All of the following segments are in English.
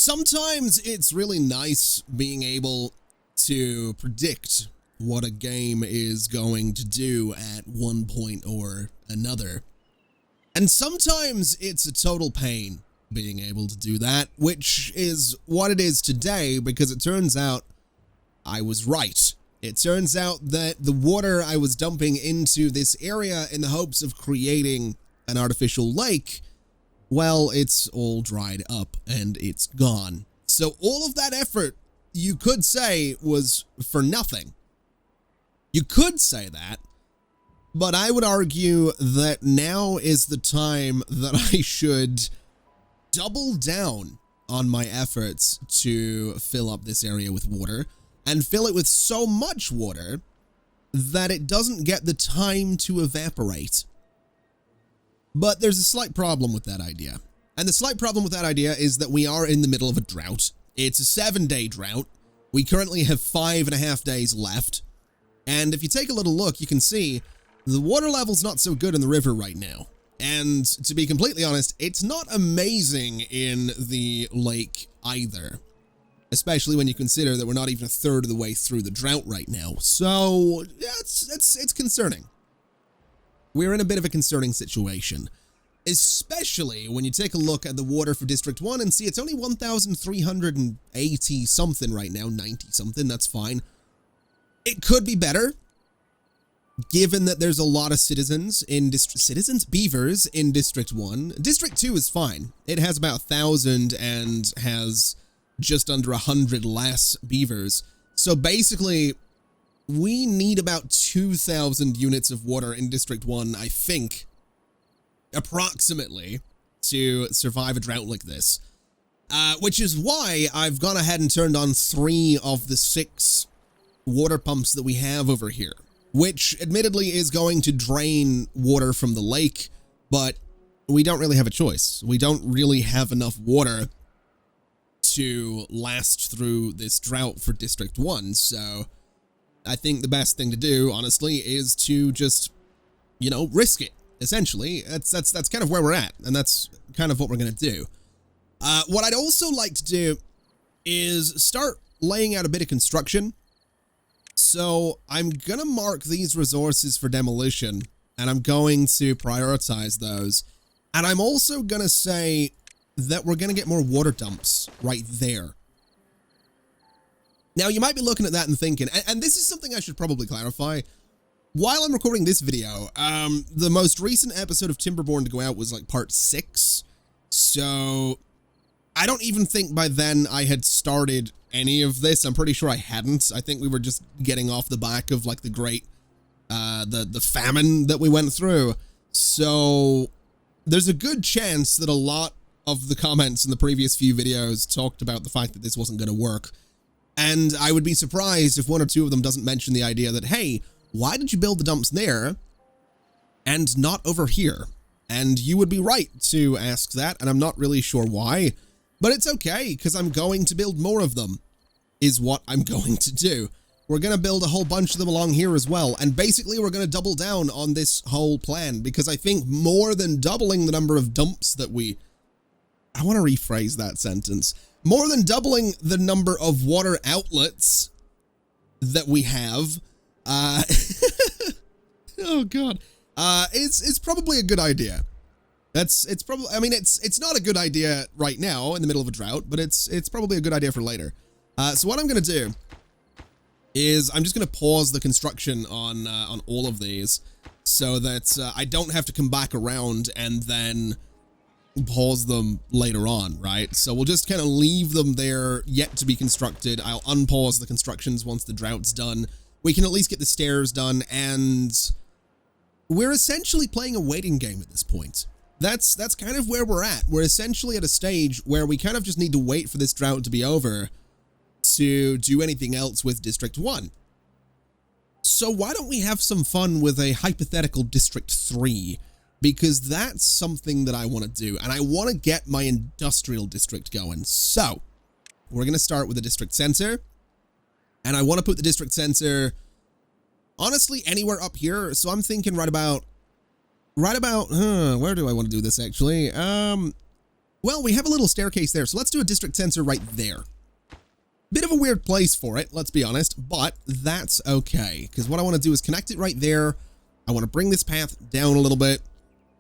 Sometimes it's really nice being able to predict what a game is going to do at one point or another. And sometimes it's a total pain being able to do that, which is what it is today, because it turns out I was right. It turns out that the water I was dumping into this area in the hopes of creating an artificial lake, well, it's all dried up and it's gone. So all of that effort, you could say, was for nothing. You could say that, but I would argue that now is the time that I should double down on my efforts to fill up this area with water, and fill it with so much water that it doesn't get the time to evaporate. But there's a slight problem with that idea. And the slight problem with that idea is that we are in the middle of a drought. It's a 7-day drought. We currently have 5.5 days left. And if you take a little look, you can see the water level's not so good in the river right now. And to be completely honest, it's not amazing in the lake either. Especially when you consider that we're not even a third of the way through the drought right now. So, yeah, it's concerning. We're in a bit of a concerning situation. Especially when you take a look at the water for District 1 and see it's only 1,380 something right now, 90 something, that's fine. It could be better, given that there's a lot of beavers in District 1. District 2 is fine. It has about 1,000 and has just under 100 less beavers. So basically, we need about 2,000 units of water in District 1, I think, approximately, to survive a drought like this. Which is why I've gone ahead and turned on 3 of the 6 water pumps that we have over here, which admittedly is going to drain water from the lake, but we don't really have a choice. We don't really have enough water to last through this drought for District 1, so I think the best thing to do, honestly, is to just, you know, risk it. Essentially, that's kind of where we're at, and that's kind of what we're going to do. What I'd also like to do is start laying out a bit of construction. So I'm going to mark these resources for demolition, and I'm going to prioritize those. And I'm also going to say that we're going to get more water dumps right there. Now, you might be looking at that and thinking, and this is something I should probably clarify. While I'm recording this video, the most recent episode of Timberborn to go out was like part 6. So I don't even think by then I had started any of this. I'm pretty sure I hadn't. I think we were just getting off the back of like the great, the famine that we went through. So there's a good chance that a lot of the comments in the previous few videos talked about the fact that this wasn't going to work. And I would be surprised if 1 or 2 of them doesn't mention the idea that, hey, why did you build the dumps there and not over here? And you would be right to ask that, and I'm not really sure why, but it's okay, because I'm going to build more of them, is what I'm going to do. We're going to build a whole bunch of them along here as well, and basically we're going to double down on this whole plan, because I think more than doubling the number of dumps that I want to rephrase that sentence. More than doubling the number of water outlets that we have, oh god, it's probably a good idea. It's probably, I mean, it's not a good idea right now in the middle of a drought, but it's probably a good idea for later. So what I'm gonna do is I'm just gonna pause the construction on all of these so that I don't have to come back around and then pause them later on, right? So we'll just kind of leave them there yet to be constructed. I'll unpause the constructions once the drought's done. We can at least get the stairs done, and we're essentially playing a waiting game at this point. That's kind of where we're at. We're essentially at a stage where we kind of just need to wait for this drought to be over to do anything else with District 1. So why don't we have some fun with a hypothetical District 3? Because that's something that I want to do, and I want to get my industrial district going. So we're going to start with the district center. And I want to put the district center, honestly, anywhere up here. So I'm thinking right about, where do I want to do this actually? We'll Well, we have a little staircase there, so let's do a district sensor right there. Bit of a weird place for it, let's be honest, but that's okay, because what I want to do is connect it right there. I want to bring this path down a little bit,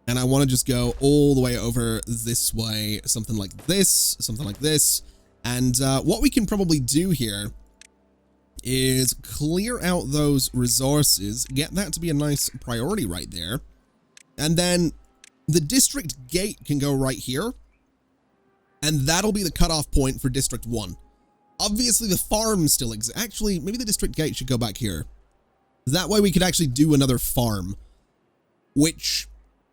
and I want to just go all the way over this way, something like this, and what we can probably do here is clear out those resources, get that to be a nice priority right there, and then the district gate can go right here, and that'll be the cutoff point for District 1. Obviously, the farm still exists. Actually, maybe the district gate should go back here. That way we could actually do another farm, which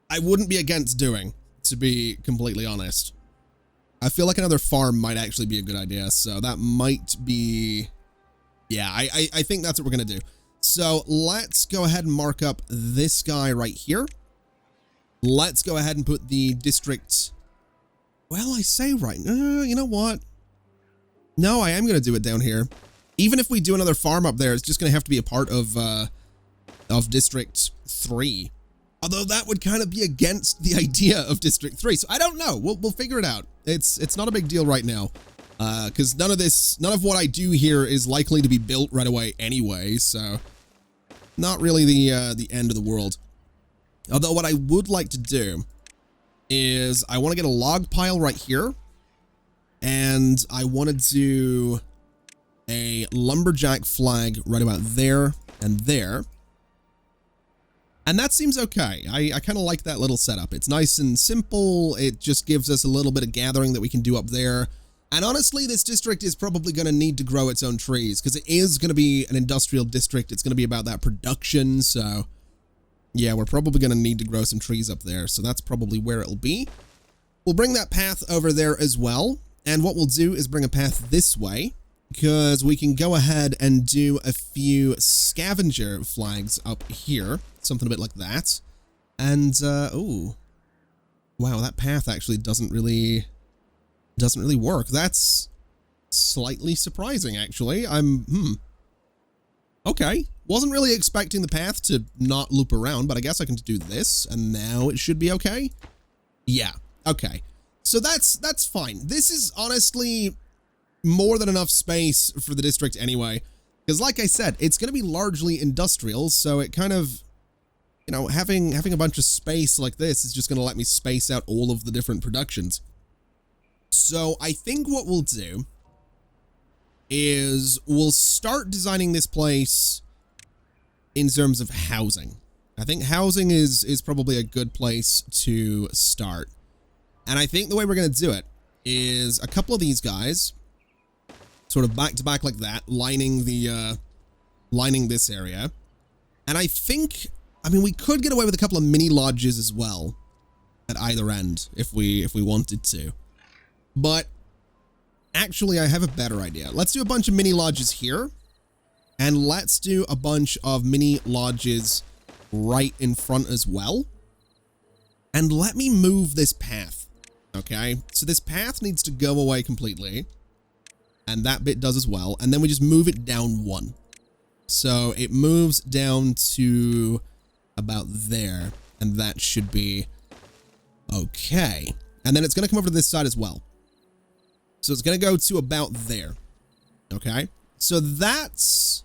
I wouldn't be against doing, to be completely honest. I feel like another farm might actually be a good idea, so that might be... Yeah, I think that's what we're going to do. So let's go ahead and mark up this guy right here. Let's go ahead and put the district... Well, I say right... you know what? No, I am going to do it down here. Even if we do another farm up there, it's just going to have to be a part of District 3. Although that would kind of be against the idea of District 3. So I don't know. We'll figure it out. It's not a big deal right now. Because none of what I do here is likely to be built right away anyway. So not really the end of the world. Although what I would like to do is I want to get a log pile right here. And I want to do a lumberjack flag right about there and there. And that seems okay. I kind of like that little setup. It's nice and simple. It just gives us a little bit of gathering that we can do up there. And honestly, this district is probably going to need to grow its own trees because it is going to be an industrial district. It's going to be about that production. So yeah, we're probably going to need to grow some trees up there. So that's probably where it'll be. We'll bring that path over there as well. And what we'll do is bring a path this way because we can go ahead and do a few scavenger flags up here. Something a bit like that. And, oh, wow, that path actually doesn't really work. That's slightly surprising, actually. Okay. Wasn't really expecting the path to not loop around, but I guess I can do this and now it should be okay. Yeah. Okay. So that's fine. This is honestly more than enough space for the district anyway. Because like I said, it's going to be largely industrial. So it kind of, you know, having a bunch of space like this is just going to let me space out all of the different productions. So I think what we'll do is we'll start designing this place in terms of housing. I think housing is probably a good place to start. And I think the way we're going to do it is a couple of these guys sort of back to back like that, lining this area. And I think, I mean, we could get away with a couple of mini lodges as well at either end if we wanted to. But actually, I have a better idea. Let's do a bunch of mini lodges here. And let's do a bunch of mini lodges right in front as well. And let me move this path. Okay, so this path needs to go away completely. And that bit does as well. And then we just move it down one. So it moves down to about there. And that should be okay. And then it's going to come over to this side as well. So it's going to go to about there. Okay, so that's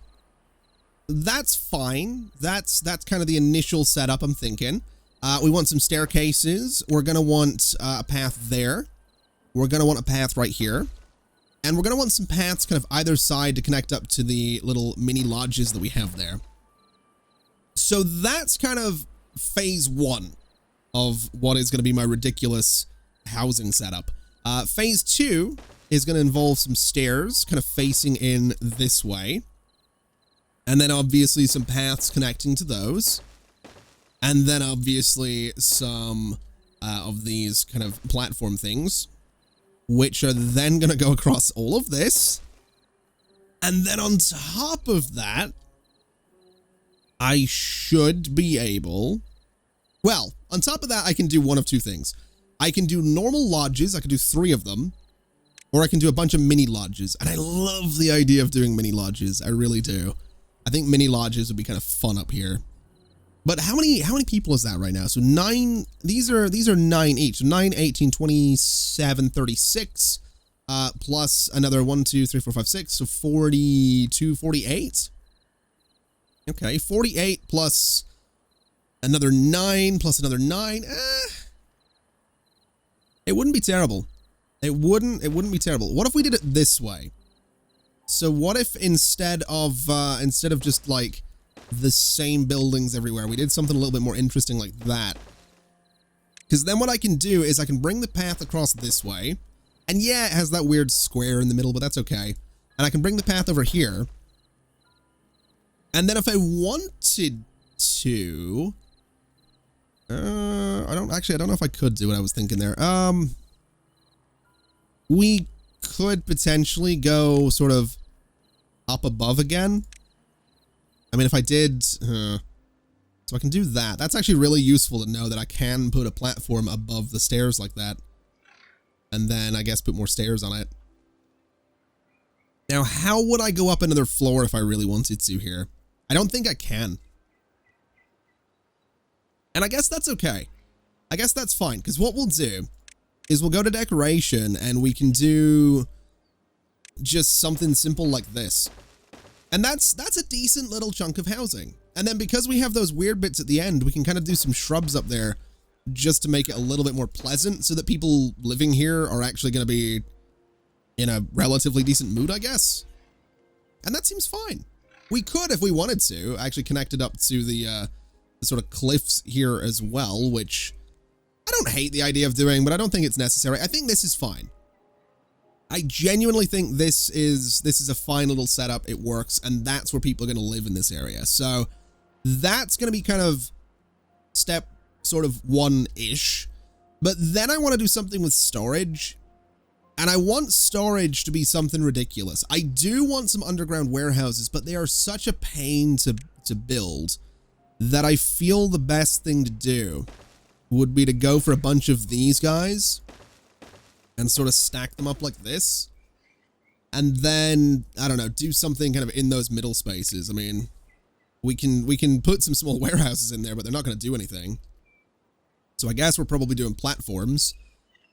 fine. That's kind of the initial setup I'm thinking. We want some staircases. We're going to want a path there. We're going to want a path right here. And we're going to want some paths kind of either side to connect up to the little mini lodges that we have there. So that's kind of phase 1 of what is going to be my ridiculous housing setup. Phase 2 is going to involve some stairs kind of facing in this way. And then obviously some paths connecting to those. And then obviously some of these kind of platform things, which are then going to go across all of this. And then on top of that, I should be able... Well, on top of that, I can do one of two things. I can do normal lodges. I can do 3 of them. Or I can do a bunch of mini lodges. And I love the idea of doing mini lodges. I really do. I think mini lodges would be kind of fun up here. But how many people is that right now? So 9, these are 9 each. So 9, 18, 27, 36, plus another 1, 2, 3, 4, 5, 6. So 42, 48. Okay, 48 plus another 9 plus another 9. It wouldn't be terrible. It wouldn't be terrible. What if we did it this way? So what if instead of just like the same buildings everywhere, we did something a little bit more interesting like that? Because then what I can do is I can bring the path across this way. And yeah, it has that weird square in the middle, but that's okay. And I can bring the path over here. And then if I wanted to, I don't know if I could do what I was thinking there. We could potentially go sort of up above again. I mean, if I did, so I can do that. That's actually really useful to know that I can put a platform above the stairs like that. And then I guess put more stairs on it. Now, how would I go up another floor if I really wanted to here? I don't think I can. And I guess that's okay. I guess that's fine, because what we'll do is we'll go to decoration and we can do just something simple like this. And that's a decent little chunk of housing. And then because we have those weird bits at the end, we can kind of do some shrubs up there just to make it a little bit more pleasant so that people living here are actually going to be in a relatively decent mood, I guess. And that seems fine. We could, if we wanted to, actually connect it up to the sort of cliffs here as well, which I don't hate the idea of doing, but I don't think it's necessary. I think this is fine. I genuinely think this is a fine little setup. It works, and that's where people are going to live in this area. So that's going to be kind of step sort of 1-ish. But then I want to do something with storage. And I want storage to be something ridiculous. I do want some underground warehouses, but they are such a pain to build that I feel the best thing to do would be to go for a bunch of these guys and sort of stack them up like this. And then, I don't know, do something kind of in those middle spaces. I mean, we can put some small warehouses in there, but they're not going to do anything. So I guess we're probably doing platforms.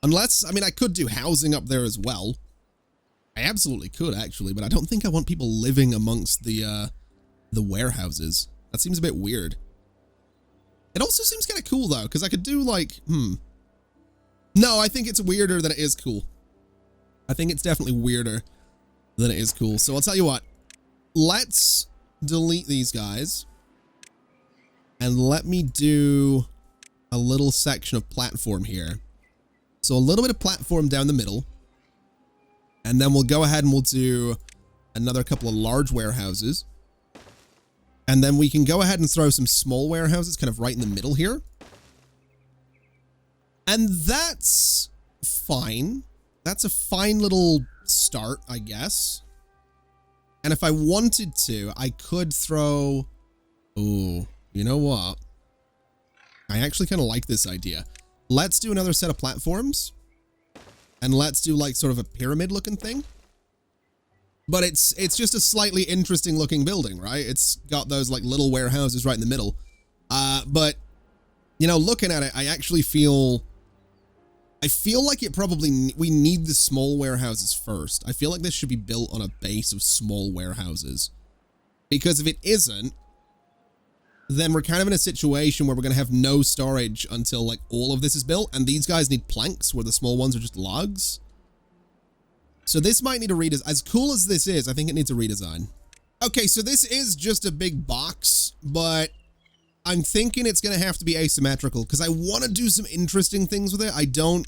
Unless, I mean, I could do housing up there as well. I absolutely could, actually, but I don't think I want people living amongst the warehouses. That seems a bit weird. It also seems kind of cool, though, because I could do, like, No, I think it's weirder than it is cool. I think it's definitely weirder than it is cool. So I'll tell you what. Let's delete these guys. And let me do a little section of platform here. So a little bit of platform down the middle. And then we'll go ahead and we'll do another couple of large warehouses. And then we can go ahead and throw some small warehouses kind of right in the middle here. And that's fine. That's a fine little start, I guess. And if I wanted to, I could throw... Oh, you know what? I actually kind of like this idea. Let's do another set of platforms. And let's do like sort of a pyramid looking thing. But it's just a slightly interesting looking building, right? It's got those like little warehouses right in the middle. But, you know, looking at it, I actually feel... I feel like it probably... We need the small warehouses first. I feel like this should be built on a base of small warehouses. Because if it isn't, then we're kind of in a situation where we're going to have no storage until like all of this is built. And these guys need planks where the small ones are just logs. So this might need a redesign. As cool as this is, I think it needs a redesign. Okay, so this is just a big box, but I'm thinking it's going to have to be asymmetrical because I want to do some interesting things with it. I don't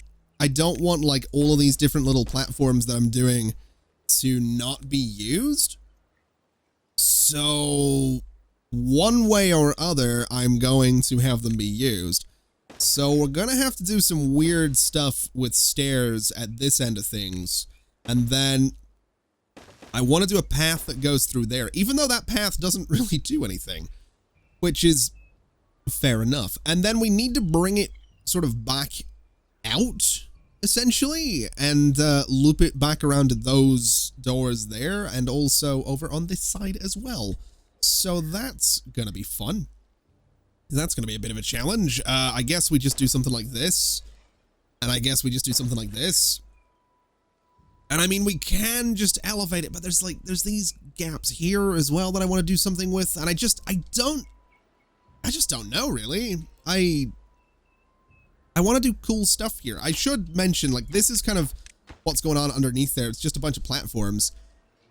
want like all of these different little platforms that I'm doing to not be used. So one way or other, I'm going to have them be used. So we're going to have to do some weird stuff with stairs at this end of things. And then I want to do a path that goes through there, even though that path doesn't really do anything, which is fair enough. And then we need to bring it sort of back out, essentially, and loop it back around to those doors there and also over on this side as well. So that's going to be fun. That's going to be a bit of a challenge. I guess we just do something like this. And I guess we just do something like this. And I mean, we can just elevate it, but there's these gaps here as well that I want to do something with. And I just don't know, really. I want to do cool stuff here. I should mention, like, this is kind of what's going on underneath there. It's just a bunch of platforms.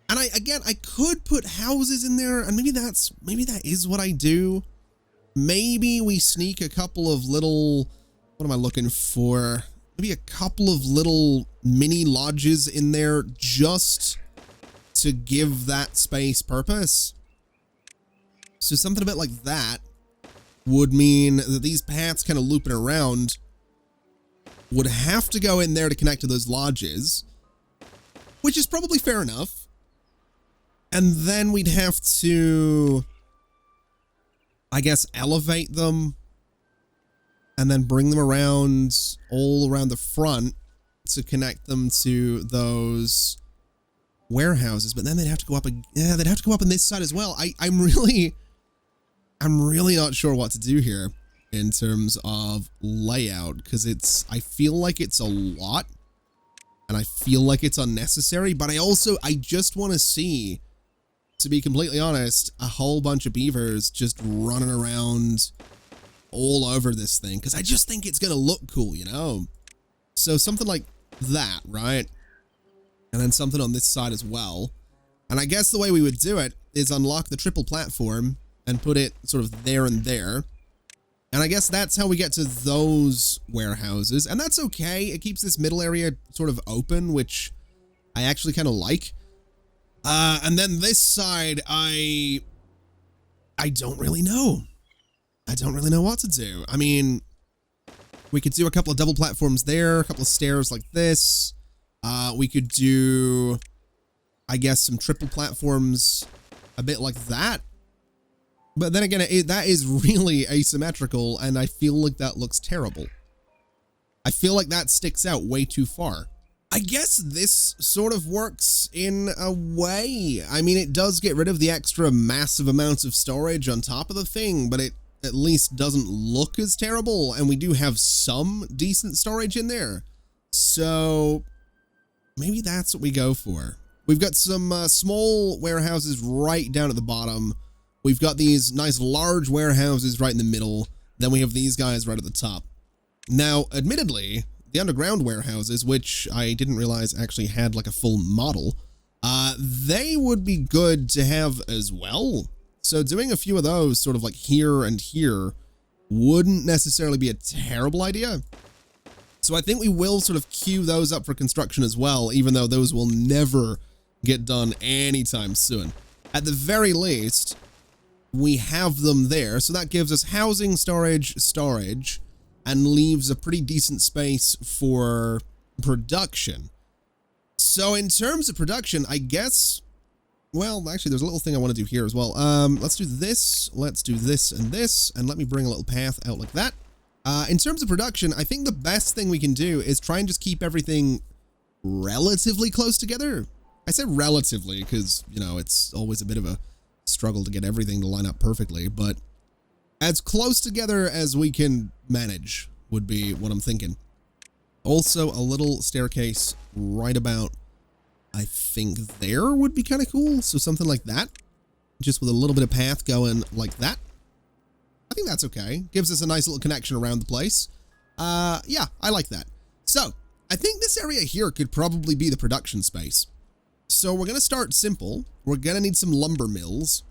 And I could put houses in there, and maybe that is what I do. Maybe we sneak a couple of little, what am I looking for? Maybe a couple of little mini lodges in there just to give that space purpose. So something a bit like that would mean that these paths kind of looping around would have to go in there to connect to those lodges, which is probably fair enough. And then we'd have to, I guess, elevate them and then bring them around all around the front to connect them to those warehouses. But then they'd have to go up, yeah, they'd have to go up on this side as well. I'm really not sure what to do here in terms of layout, because I feel like it's a lot and I feel like it's unnecessary, but I just want to see, to be completely honest, a whole bunch of beavers just running around all over this thing, because I just think it's going to look cool, you know? So something like that, right? And then something on this side as well. And I guess the way we would do it is unlock the triple platform and put it sort of there and there. And I guess that's how we get to those warehouses. And that's okay. It keeps this middle area sort of open, which I actually kind of like. And then this side, I don't really know. I don't really know what to do. I mean, we could do a couple of double platforms there, a couple of stairs like this. We could do, I guess, some triple platforms a bit like that. But then again, that is really asymmetrical, and I feel like that looks terrible. I feel like that sticks out way too far. I guess this sort of works in a way. I mean, it does get rid of the extra massive amounts of storage on top of the thing, but it at least doesn't look as terrible, and we do have some decent storage in there. So maybe that's what we go for. We've got some small warehouses right down at the bottom. We've got these nice large warehouses right in the middle. Then we have these guys right at the top. Now, admittedly, the underground warehouses, which I didn't realize actually had like a full model, they would be good to have as well. So doing a few of those sort of like here and here wouldn't necessarily be a terrible idea. So I think we will sort of queue those up for construction as well, even though those will never get done anytime soon. At the very least, we have them there. So that gives us housing, storage, and leaves a pretty decent space for production. So in terms of production, I guess, well, actually, there's a little thing I want to do here as well. Let's do this, and let me bring a little path out like that. In terms of production, I think the best thing we can do is try and just keep everything relatively close together. I say relatively because, you know, it's always a bit of a struggle to get everything to line up perfectly, but as close together as we can manage would be what I'm thinking. Also, a little staircase right about, I think, there would be kind of cool. So something like that, just with a little bit of path going like that. I think that's okay. Gives us a nice little connection around the place. Yeah, I like that. So I think this area here could probably be the production space. So we're going to start simple. We're going to need some lumber mills.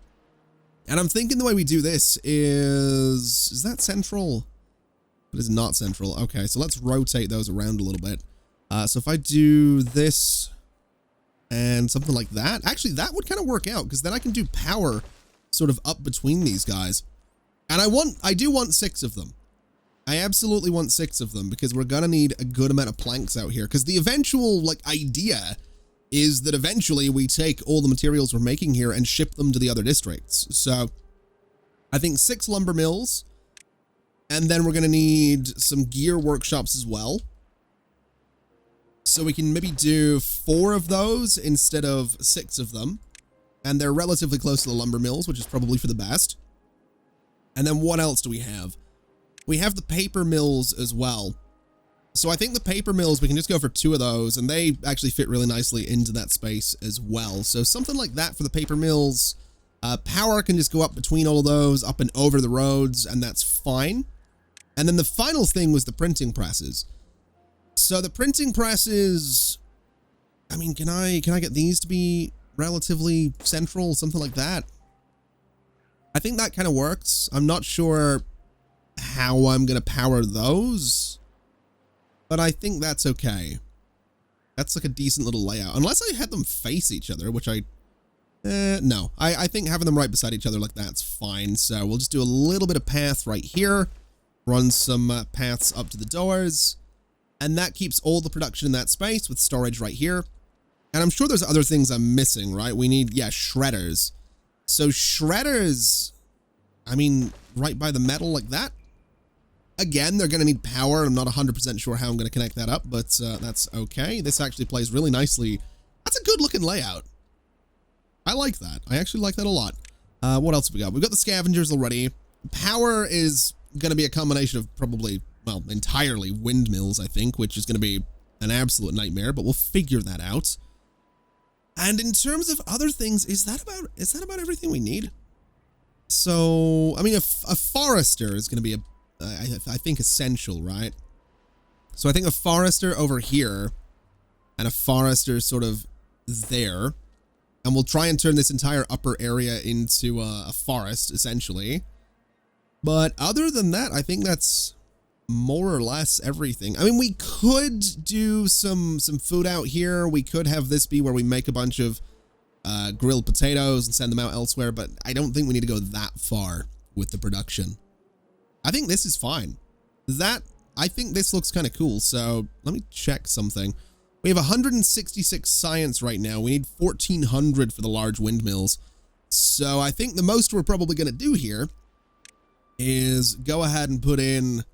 And I'm thinking the way we do this is that central? It is not central. Okay, so let's rotate those around a little bit. So if I do this and something like that, actually that would kind of work out, because then I can do power sort of up between these guys. And I do want 6 of them. I absolutely want 6 of them, because we're going to need a good amount of planks out here, because the eventual like idea is that eventually we take all the materials we're making here and ship them to the other districts. So I think 6 lumber mills, and then we're going to need some gear workshops as well. So we can maybe do 4 of those instead of 6 of them. And they're relatively close to the lumber mills, which is probably for the best. And then what else do we have? We have the paper mills as well. So I think the paper mills, we can just go for 2 of those, and they actually fit really nicely into that space as well. So something like that for the paper mills. Power can just go up between all of those, up and over the roads, and that's fine. And then the final thing was the printing presses. So the printing presses, I mean, can I get these to be relatively central, something like that? I think that kind of works. I'm not sure how I'm going to power those, but I think that's okay. That's like a decent little layout. Unless I had them face each other, which no. I think having them right beside each other like that's fine. So we'll just do a little bit of path right here. Run some paths up to the doors. And that keeps all the production in that space with storage right here. And I'm sure there's other things I'm missing, right? We need, yeah, shredders. So shredders, I mean, right by the metal like that. Again, they're going to need power. I'm not 100% sure how I'm going to connect that up, but that's okay. This actually plays really nicely. That's a good looking layout. I like that. I actually like that a lot. What else have we got? We've got the scavengers already. Power is going to be a combination of probably, well, entirely windmills, I think, which is going to be an absolute nightmare, but we'll figure that out. And in terms of other things, is that about everything we need? So, I mean, a forester is going to be I think essential, right? So I think a forester over here and a forester sort of there. And we'll try and turn this entire upper area into a forest, essentially. But other than that, I think that's more or less everything. I mean, we could do some food out here. We could have this be where we make a bunch of grilled potatoes and send them out elsewhere, but I don't think we need to go that far with the production. I think this is fine. I think this looks kind of cool. So let me check something. We have 166 science right now. We need 1,400 for the large windmills. So I think the most we're probably going to do here is go ahead and put in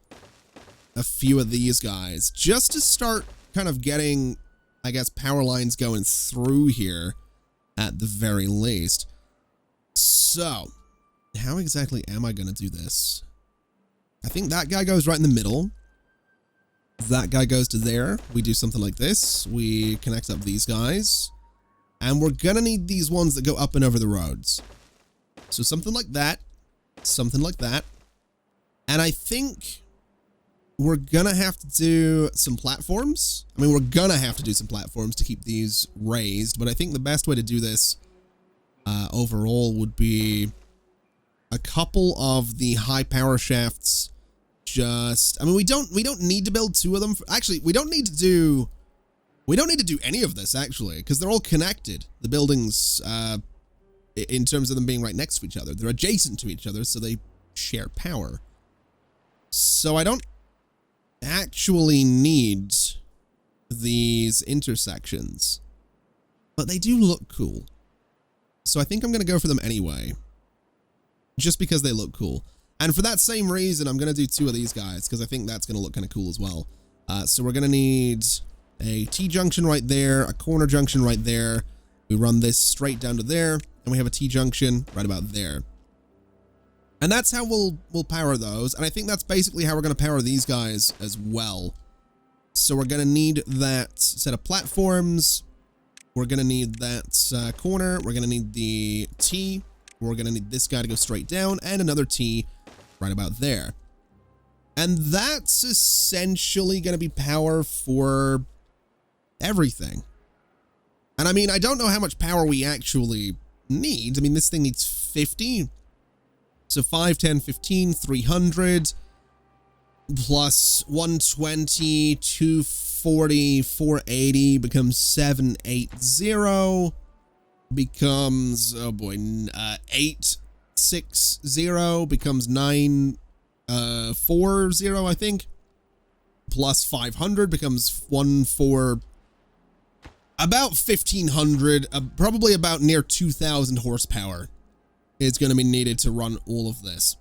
a few of these guys just to start kind of getting, I guess, power lines going through here at the very least. So how exactly am I going to do this? I think that guy goes right in the middle. That guy goes to there. We do something like this. We connect up these guys. And we're going to need these ones that go up and over the roads. So something like that. Something like that. And I think we're going to have to do some platforms. I mean, we're going to have to do some platforms to keep these raised. But I think the best way to do this overall would be a couple of the high power shafts. I mean, we don't need to build 2 of them. Actually, we don't need to do any of this, actually, because they're all connected. The buildings, in terms of them being right next to each other, they're adjacent to each other, so they share power. So I don't actually need these intersections, but they do look cool. So I think I'm going to go for them anyway, just because they look cool. And for that same reason, I'm going to do 2 of these guys, because I think that's going to look kind of cool as well. So we're going to need a T-junction right there, a corner junction right there. We run this straight down to there, and we have a T-junction right about there. And that's how we'll power those. And I think that's basically how we're going to power these guys as well. So we're going to need that set of platforms. We're going to need that corner. We're going to need the T. We're going to need this guy to go straight down, and another T right about there. And that's essentially going to be power for everything. And I mean, I don't know how much power we actually need. I mean, this thing needs 50. So 5, 10, 15, 300 plus 120, 240, 480 becomes 780. Becomes, oh boy, 860 becomes 940, I think. Plus 500 becomes 14, about 1,500, probably about near 2,000 horsepower is going to be needed to run all of this.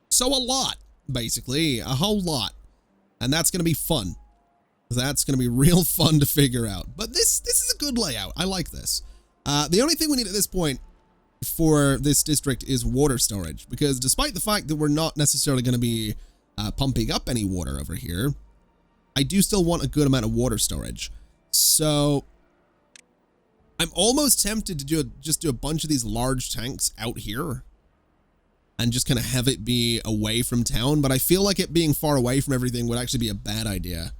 So a lot, basically, a whole lot. And that's going to be fun. That's going to be real fun to figure out. But this is a good layout. I like this. The only thing we need at this point for this district is water storage, because despite the fact that we're not necessarily going to be pumping up any water over here, I do still want a good amount of water storage. So I'm almost tempted to just do a bunch of these large tanks out here and just kind of have it be away from town. But I feel like it being far away from everything would actually be a bad idea.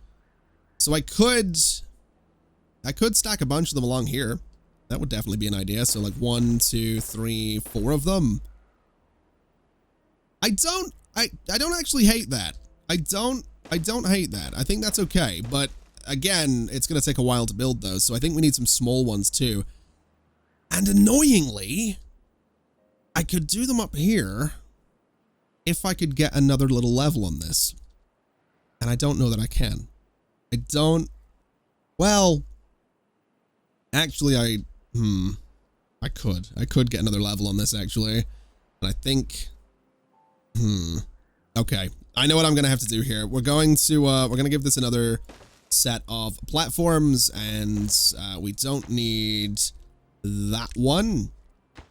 So I could stack a bunch of them along here. That would definitely be an idea. So like 1, 2, 3, 4 of them. I don't actually hate that. I don't hate that. I think that's okay. But again, it's going to take a while to build those. So I think we need some small ones too. And annoyingly, I could do them up here if I could get another little level on this. And I don't know that I can. Well, actually I could get another level on this actually. And I think, okay. I know what I'm going to have to do here. We're going to give this another set of platforms, and we don't need that one,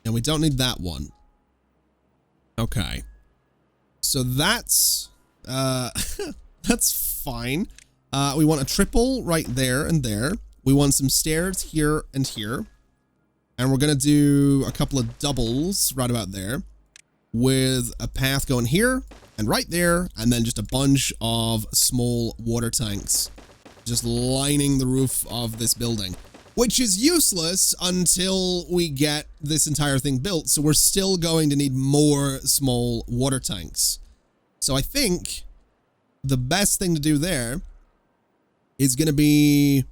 and we don't need that one. Okay. So that's that's fine. We want a triple right there and there. We want some stairs here and here. And we're going to do a couple of doubles right about there with a path going here and right there, and then just a bunch of small water tanks just lining the roof of this building, which is useless until we get this entire thing built. So we're still going to need more small water tanks. So I think the best thing to do there is going to be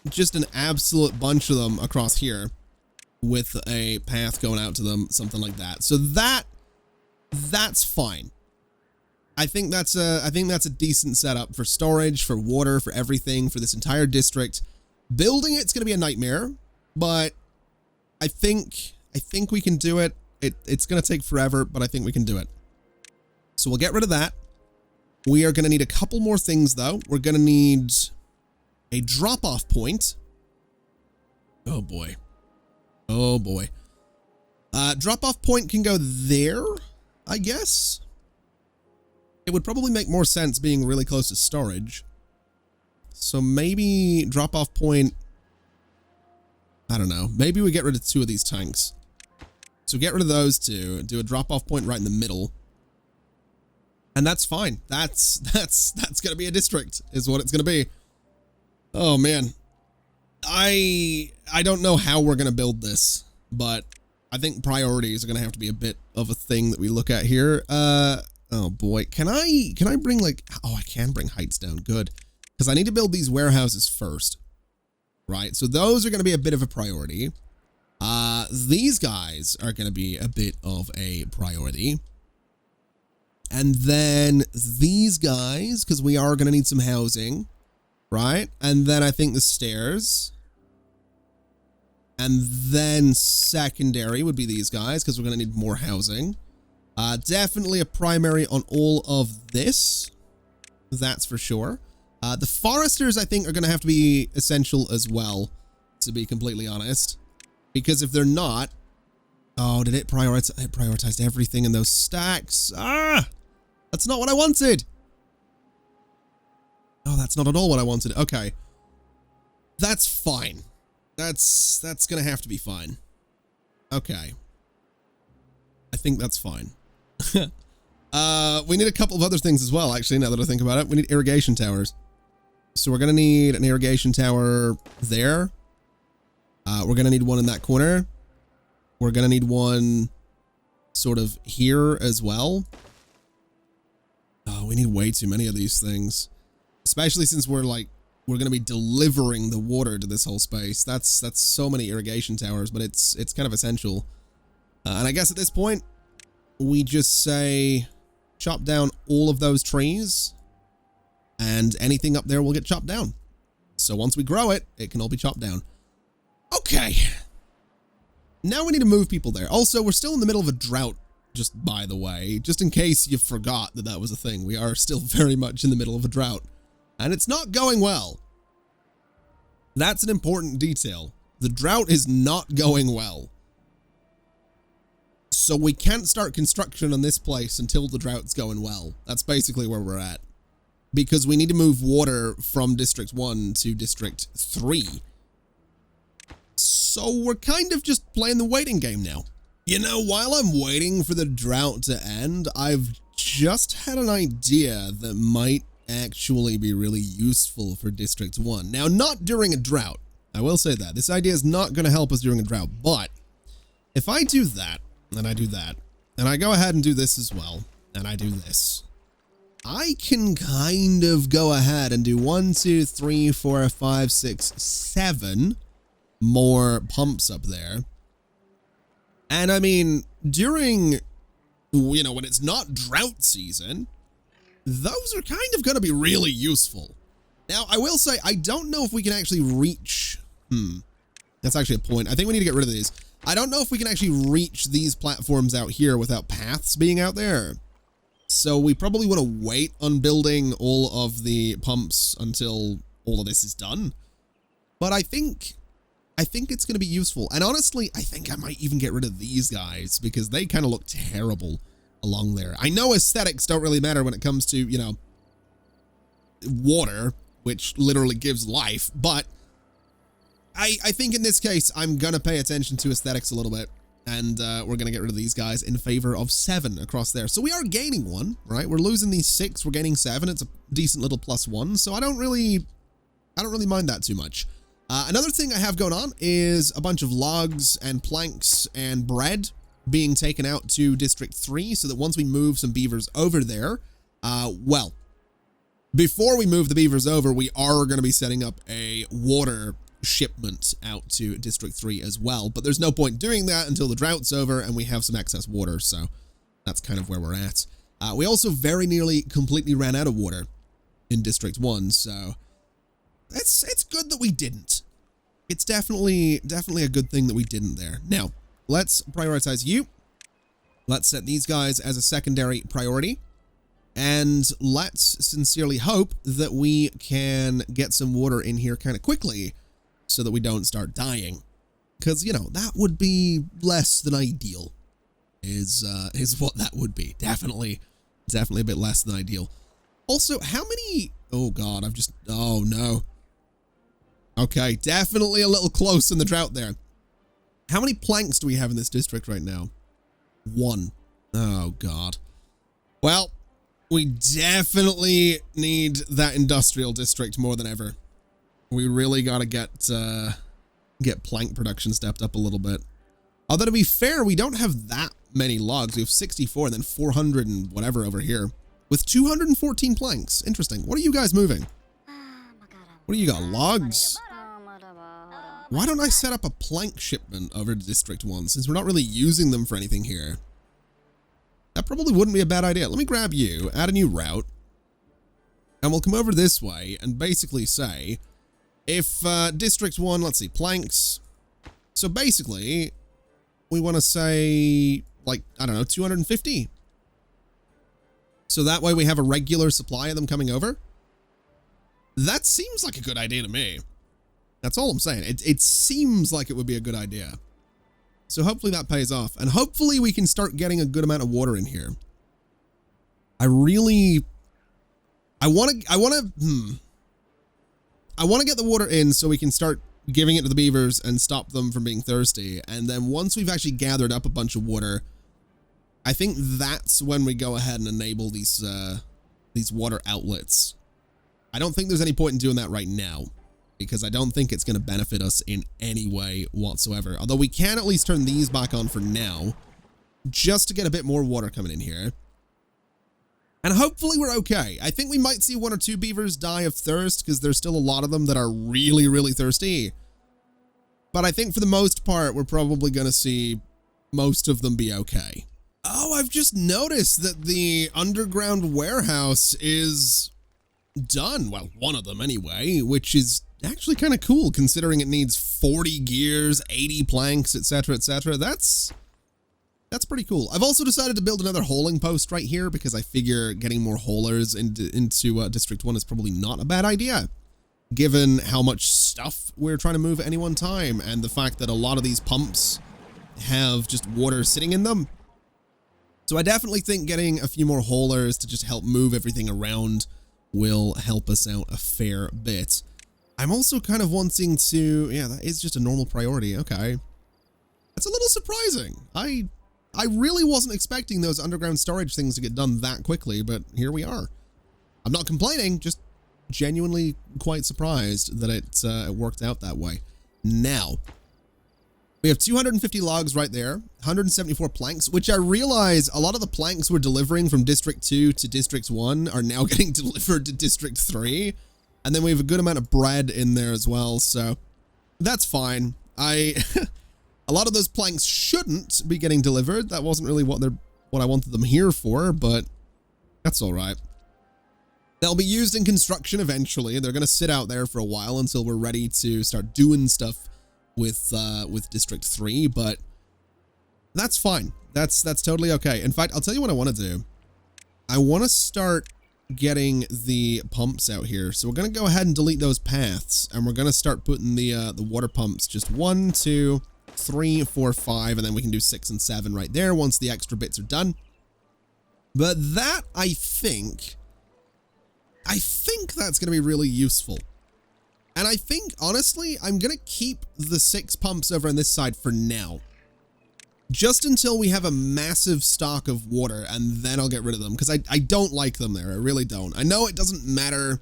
just an absolute bunch of them across here with a path going out to them, something like that. So that's fine. I think that's a decent setup for storage, for water, for everything, for this entire district. Building it's going to be a nightmare, but I think we can do it. It's going to take forever, but I think we can do it. So we'll get rid of that. We are going to need a couple more things though. We're going to need a drop-off point. Oh boy. Oh boy. Drop-off point can go there, I guess. It would probably make more sense being really close to storage. So maybe drop-off point, I don't know. Maybe we get rid of 2 of these tanks. So get rid of those 2, do a drop-off point right in the middle. And that's fine. That's going to be a district, is what it's going to be. Oh man. I don't know how we're going to build this, but I think priorities are going to have to be a bit of a thing that we look at here. Oh boy, can I bring like, oh, I can bring heights down. Good. Because I need to build these warehouses first, right? So those are going to be a bit of a priority. These guys are going to be a bit of a priority. And then these guys, because we are going to need some housing, right? And then I think the stairs. And then secondary would be these guys, because we're going to need more housing. Definitely a primary on all of this. That's for sure. The foresters, I think, are going to have to be essential as well, to be completely honest. Because if they're not... Oh, did it prioritize? It prioritized everything in those stacks. Ah! That's not what I wanted! Oh, that's not at all what I wanted. Okay. That's fine. That's going to have to be fine. Okay. I think that's fine. We need a couple of other things as well, actually, now that I think about it. We need irrigation towers. So we're going to need an irrigation tower there. We're going to need one in that corner. We're going to need one sort of here as well. Oh, we need way too many of these things. Especially since we're going to be delivering the water to this whole space. That's so many irrigation towers, but it's kind of essential. And I guess at this point, we just say chop down all of those trees, and anything up there will get chopped down. So once we grow it, it can all be chopped down. Okay. Now we need to move people there. Also, we're still in the middle of a drought, just by the way, just in case you forgot that that was a thing. We are still very much in the middle of a drought, and it's not going well. That's an important detail. The drought is not going well. So we can't start construction on this place until the drought's going well. That's basically where we're at. Because we need to move water from District 1 to District 3. So we're kind of just playing the waiting game now. You know, while I'm waiting for the drought to end, I've just had an idea that might actually be really useful for District 1. Now, not during a drought. I will say that. This idea is not going to help us during a drought, but if I do that, and I do that, and I go ahead and do this as well, and I do this, I can kind of go ahead and do 1, 2, 3, 4, 5, 6, 7 more pumps up there. And I mean, during, you know, when it's not drought season, those are kind of going to be really useful. Now, I will say, I don't know if we can actually reach, that's actually a point. I think we need to get rid of these. I don't know if we can actually reach these platforms out here without paths being out there. So we probably want to wait on building all of the pumps until all of this is done. But I think it's going to be useful. And honestly, I think I might even get rid of these guys because they kind of look terrible along there. I know aesthetics don't really matter when it comes to, you know, water, which literally gives life, but I think in this case, I'm going to pay attention to aesthetics a little bit, and we're going to get rid of these guys in favor of 7 across there. So we are gaining 1, right? We're losing these 6, we're gaining 7. It's a decent little +1, so I don't really mind that too much. Another thing I have going on is a bunch of logs and planks and bread being taken out to District 3 so that once we move some beavers over there, well, before we move the beavers over, we are going to be setting up a water shipment out to District 3 as well, but there's no point doing that until the drought's over and we have some excess water, so that's kind of where we're at. We also very nearly completely ran out of water in District 1, so it's good that we didn't. It's definitely a good thing that we didn't there. Now, let's prioritize you. Let's set these guys as a secondary priority. And let's sincerely hope that we can get some water in here kind of quickly so that we don't start dying. Because, you know, that would be less than ideal is what that would be. Definitely a bit less than ideal. Also, how many... Oh, God, oh, no. Okay, definitely a little close in the drought there. How many planks do we have in this district right now? 1. Oh, God. Well, we definitely need that industrial district more than ever. We really got to get plank production stepped up a little bit. Although, to be fair, we don't have that many logs. We have 64 and then 400 and whatever over here. With 214 planks. Interesting. What are you guys moving? What do you got? Logs? Why don't I set up a plank shipment over to District 1 since we're not really using them for anything here? That probably wouldn't be a bad idea. Let me grab you, add a new route, and we'll come over this way and basically say, if District 1, let's see, planks. So basically, we want to say, like, I don't know, 250. So that way we have a regular supply of them coming over. That seems like a good idea to me. That's all I'm saying. It seems like it would be a good idea. So hopefully that pays off. And hopefully we can start getting a good amount of water in here. I want to get the water in so we can start giving it to the beavers and stop them from being thirsty. And then once we've actually gathered up a bunch of water, I think that's when we go ahead and enable these water outlets. I don't think there's any point in doing that right now, because I don't think it's going to benefit us in any way whatsoever. Although we can at least turn these back on for now, just to get a bit more water coming in here. And hopefully we're okay. I think we might see 1 or 2 beavers die of thirst, because there's still a lot of them that are really, really thirsty. But I think for the most part, we're probably going to see most of them be okay. Oh, I've just noticed that the underground warehouse is done. Well, one of them anyway, which is actually kind of cool considering it needs 40 gears, 80 planks, etc., etc. That's pretty cool. I've also decided to build another holing post right here because I figure getting more haulers into District 1 is probably not a bad idea, given how much stuff we're trying to move at any one time and the fact that a lot of these pumps have just water sitting in them. So I definitely think getting a few more haulers to just help move everything around will help us out a fair bit. I'm also kind of wanting to, yeah, that is just a normal priority. Okay. That's a little surprising. I really wasn't expecting those underground storage things to get done that quickly, but here we are. I'm not complaining, just genuinely quite surprised that it worked out that way. Now, we have 250 logs right there, 174 planks, which I realize a lot of the planks we're delivering from District 2 to District 1 are now getting delivered to District 3. And then we have a good amount of bread in there as well, so that's fine. A lot of those planks shouldn't be getting delivered. That wasn't really what I wanted them here for, but that's all right. They'll be used in construction eventually. They're going to sit out there for a while until we're ready to start doing stuff with District 3, but that's fine. That's totally okay. In fact, I'll tell you what I want to do. I want to start getting the pumps out here. So we're going to go ahead and delete those paths, and we're going to start putting the water pumps just 1, 2, 3, 4, 5, and then we can do 6 and 7 right there once the extra bits are done. But that, I think that's going to be really useful. And I think, honestly, I'm going to keep the 6 pumps over on this side for now. Just until we have a massive stock of water, and then I'll get rid of them. Because I don't like them there. I really don't. I know it doesn't matter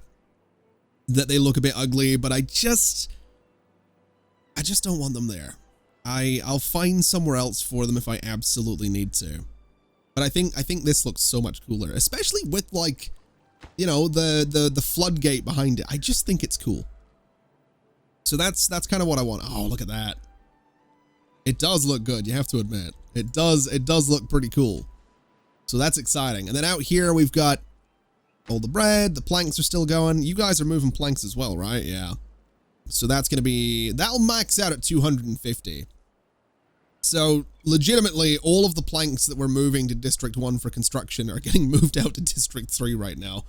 that they look a bit ugly, but I just don't want them there. I'll find somewhere else for them if I absolutely need to. But I think this looks so much cooler. Especially with, like, you know, the floodgate behind it. I just think it's cool. So that's kind of what I want. Oh, look at that. It does look good, you have to admit. It does look pretty cool. So that's exciting. And then out here we've got all the bread, the planks are still going. You guys are moving planks as well, right? Yeah. So that's going to be, that'll max out at 250. So legitimately all of the planks that we're moving to District 1 for construction are getting moved out to District 3 right now.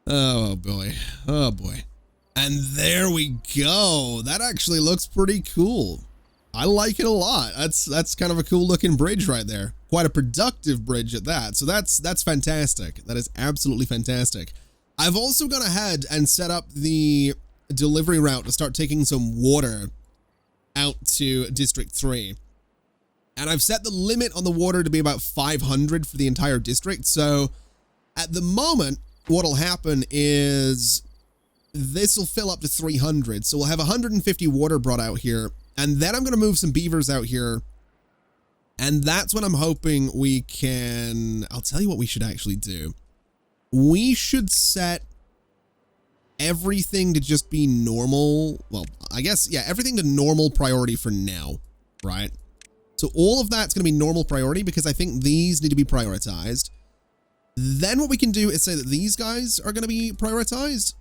Oh boy. Oh boy. And there we go. That actually looks pretty cool. I like it a lot. That's kind of a cool looking bridge right there. Quite a productive bridge at that. So that's fantastic. That is absolutely fantastic. I've also gone ahead and set up the delivery route to start taking some water out to District 3. And I've set the limit on the water to be about 500 for the entire district. So at the moment, what'll happen is this will fill up to 300. So we'll have 150 water brought out here. And then I'm going to move some beavers out here. And that's when I'm hoping we can... I'll tell you what we should actually do. We should set everything to just be normal. Well, I guess, yeah, everything to normal priority for now, right? So all of that's going to be normal priority because I think these need to be prioritized. Then what we can do is say that these guys are going to be prioritized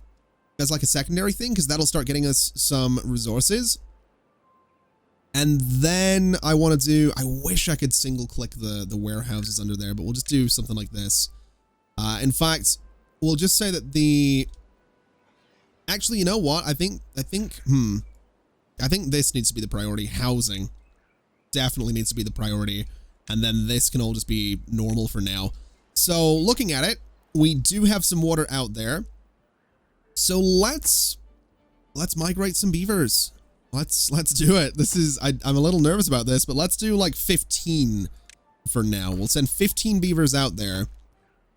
as like a secondary thing because that'll start getting us some resources. And then I want to do, I wish I could single click the warehouses under there, but we'll just do something like this. In fact, we'll just say that actually, you know what? I think this needs to be the priority. Housing definitely needs to be the priority. And then this can all just be normal for now. So looking at it, we do have some water out there. So let's migrate some beavers. Let's do it. This is, I'm a little nervous about this, but let's do like 15 for now. We'll send 15 beavers out there.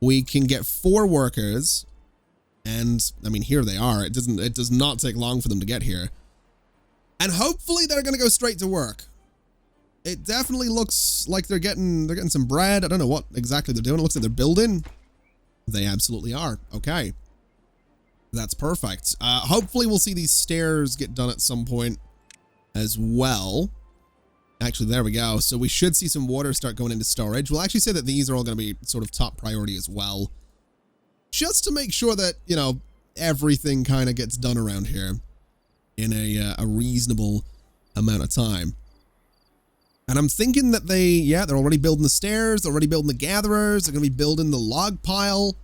We can get 4 workers. And I mean, here they are. It does not take long for them to get here. And hopefully they're going to go straight to work. It definitely looks like they're getting some bread. I don't know what exactly they're doing. It looks like they're building. They absolutely are. Okay. That's perfect. Hopefully we'll see these stairs get done at some point as well. Actually, there we go. So we should see some water start going into storage. We'll actually say that these are all going to be sort of top priority as well. Just to make sure that, you know, everything kind of gets done around here in a reasonable amount of time. And I'm thinking that they're already building the stairs. They're already building the gatherers. They're going to be building the log pile.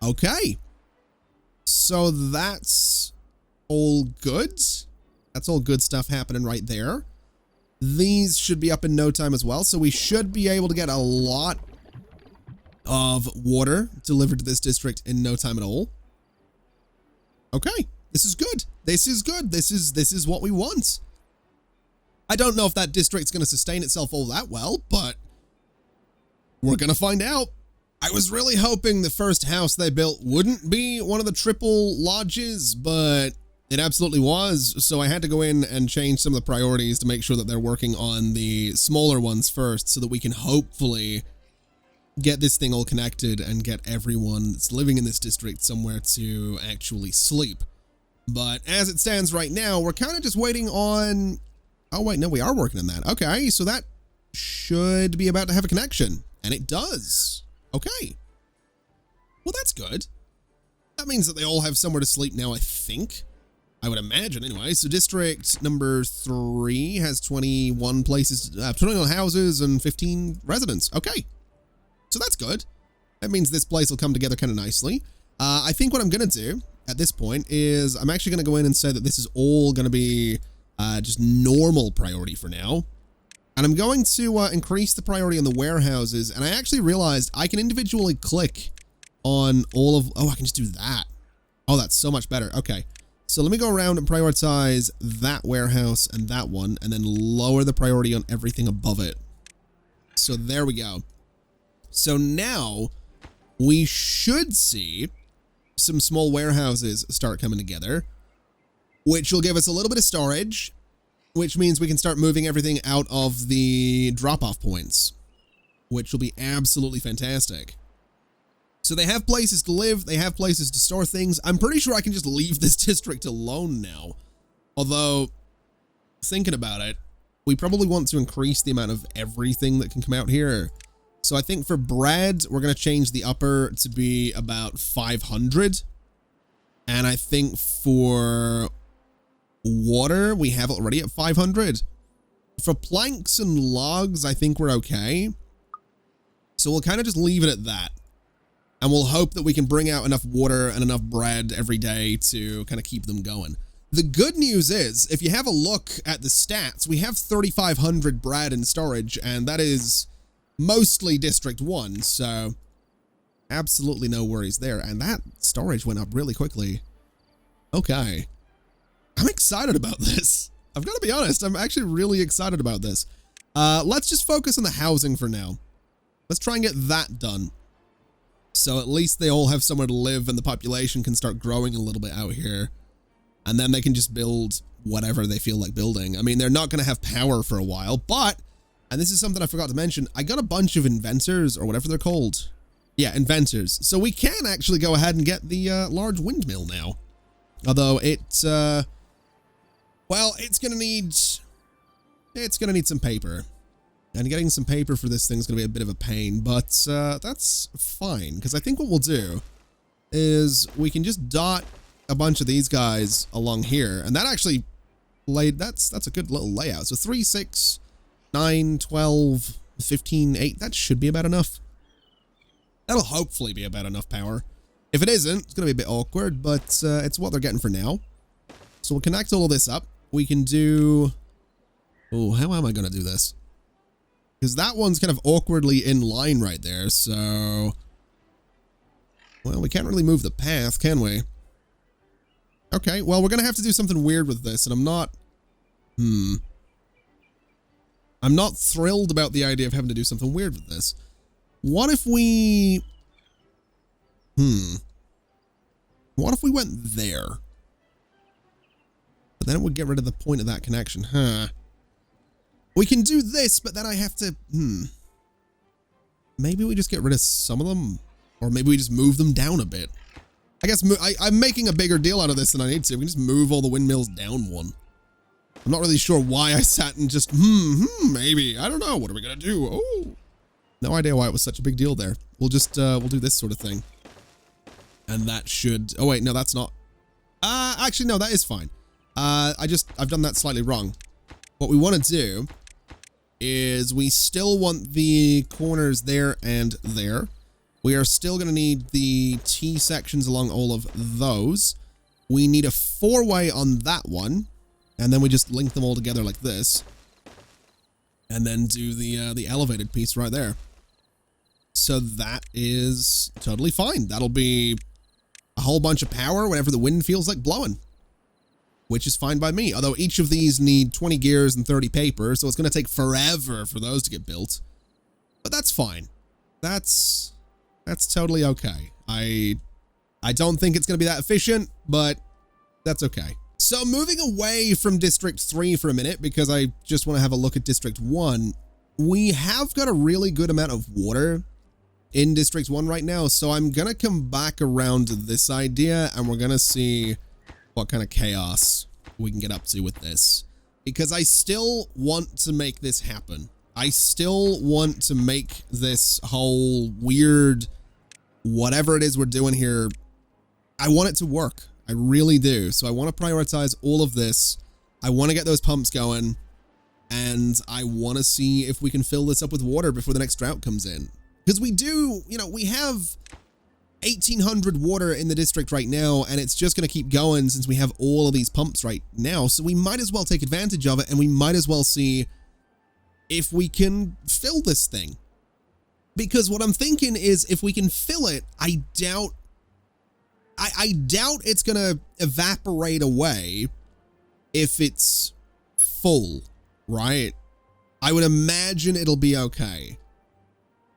Okay. So that's all good. That's all good stuff happening right there. These should be up in no time as well. So we should be able to get a lot of water delivered to this district in no time at all. Okay, this is good. This is good. This is what we want. I don't know if that district's going to sustain itself all that well, but we're going to find out. I was really hoping the first house they built wouldn't be one of the triple lodges, but it absolutely was. So I had to go in and change some of the priorities to make sure that they're working on the smaller ones first so that we can hopefully get this thing all connected and get everyone that's living in this district somewhere to actually sleep. But as it stands right now, we're kind of just waiting on... Oh, wait, no, we are working on that. Okay, so that should be about to have a connection. And it does. Okay. Well, that's good. That means that they all have somewhere to sleep now, I think. I would imagine, anyway. So district number 3 has 21 places, 21 houses and 15 residents. Okay. So that's good. That means this place will come together kind of nicely. I think what I'm going to do at this point is I'm actually going to go in and say that this is all going to be just normal priority for now. And I'm going to increase the priority on the warehouses. And I actually realized I can individually click on all of... Oh, I can just do that. Oh, that's so much better. Okay. So let me go around and prioritize that warehouse and that one, and then lower the priority on everything above it. So there we go. So now we should see some small warehouses start coming together, which will give us a little bit of storage, which means we can start moving everything out of the drop-off points, which will be absolutely fantastic. So they have places to live, they have places to store things. I'm pretty sure I can just leave this district alone now. Although, thinking about it, we probably want to increase the amount of everything that can come out here. So I think for bread, we're going to change the upper to be about 500. And I think for water, we have it already at 500. For planks and logs, I think we're okay. So we'll kind of just leave it at that. And we'll hope that we can bring out enough water and enough bread every day to kind of keep them going. The good news is, if you have a look at the stats, we have 3,500 bread in storage, and that is mostly District 1, so absolutely no worries there. And that storage went up really quickly. Okay. I'm excited about this. I've got to be honest, I'm actually really excited about this. Let's just focus on the housing for now. Let's try and get that done. So at least they all have somewhere to live and the population can start growing a little bit out here. And then they can just build whatever they feel like building. I mean, they're not going to have power for a while, but, and this is something I forgot to mention, I got a bunch of inventors or whatever they're called. Yeah, inventors. So we can actually go ahead and get the large windmill now. Although it's, well, it's going to need some paper. And getting some paper for this thing is going to be a bit of a pain, but that's fine. Because I think what we'll do is we can just dot a bunch of these guys along here. And that actually that's a good little layout. So 3, 6, 9, 12, 15, 8. That should be about enough. That'll hopefully be about enough power. If it isn't, it's going to be a bit awkward, but it's what they're getting for now. So we'll connect all of this up. We can do... Oh, how am I going to do this? Because that one's kind of awkwardly in line right there, so... Well, we can't really move the path, can we? Okay, well, we're going to have to do something weird with this, and I'm not... I'm not thrilled about the idea of having to do something weird with this. What if we... What if we went there? But then it would get rid of the point of that connection, huh? We can do this, but then I have to... Maybe we just get rid of some of them? Or maybe we just move them down a bit. I guess I'm making a bigger deal out of this than I need to. We can just move all the windmills down one. I'm not really sure why I sat and just, maybe. I don't know. What are we going to do? Oh, no idea why it was such a big deal there. We'll just, we'll do this sort of thing. And that should... Oh, wait, no, that's not... actually, no, that is fine. I've done that slightly wrong. What we want to do is we still want the corners there and there. We are still going to need the T sections along all of those. We need a 4-way on that one. And then we just link them all together like this. And then do the elevated piece right there. So that is totally fine. That'll be a whole bunch of power whenever the wind feels like blowing, which is fine by me. Although each of these need 20 gears and 30 paper, so it's going to take forever for those to get built. But that's fine. That's totally okay. I don't think it's going to be that efficient, but that's okay. So moving away from District 3 for a minute, because I just want to have a look at District 1, we have got a really good amount of water in District 1 right now, so I'm going to come back around to this idea, and we're going to see what kind of chaos we can get up to with this. Because I still want to make this happen. I still want to make this whole weird, whatever it is we're doing here, I want it to work. I really do. So I want to prioritize all of this. I want to get those pumps going, and I want to see if we can fill this up with water before the next drought comes in. Because we do, you know, we have 1,800 water in the district right now, and it's just going to keep going since we have all of these pumps right now. So we might as well take advantage of it, and we might as well see if we can fill this thing. Because what I'm thinking is if we can fill it, I doubt it's going to evaporate away if it's full, right? I would imagine it'll be okay.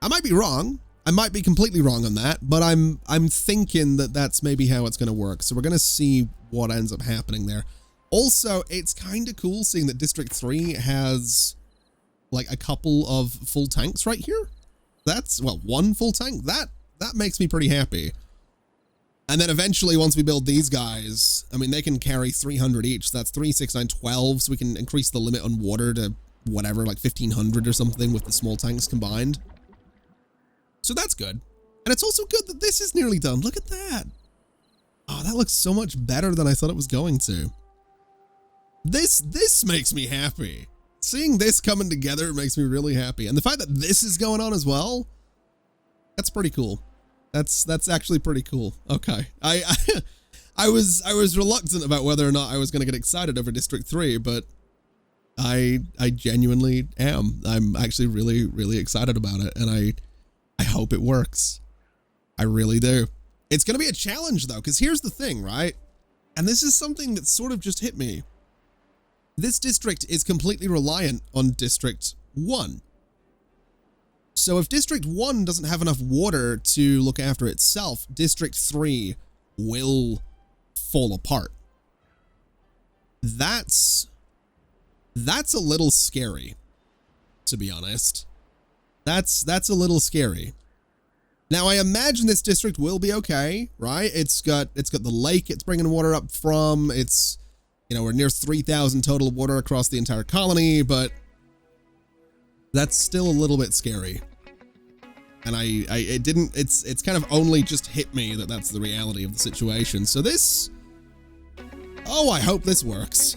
I might be wrong. I might be completely wrong on that, but I'm thinking that that's maybe how it's going to work. So we're going to see what ends up happening there. Also, it's kind of cool seeing that District 3 has like a couple of full tanks right here. That's, well, one full tank. That makes me pretty happy. And then eventually, once we build these guys, I mean, they can carry 300 each. So that's 3, 6, 9, 12. So we can increase the limit on water to whatever, like 1,500 or something with the small tanks combined. So that's good. And it's also good that this is nearly done. Look at that. Oh, that looks so much better than I thought it was going to. This makes me happy. Seeing this coming together makes me really happy. And the fact that this is going on as well, that's pretty cool. That's actually pretty cool. Okay. I was reluctant about whether or not I was going to get excited over District 3, but I genuinely am. I'm actually really, really excited about it, and I hope it works. I really do. It's going to be a challenge though, because here's the thing, right? And this is something that sort of just hit me. This district is completely reliant on District 1. So if District 1 doesn't have enough water to look after itself, District 3 will fall apart. That's a little scary, to be honest. That's a little scary. Now, I imagine this district will be okay, right? It's got the lake it's bringing water up from. It's, you know, we're near 3,000 total water across the entire colony, but that's still a little bit scary. And it's kind of only just hit me that that's the reality of the situation. So this, oh, I hope this works.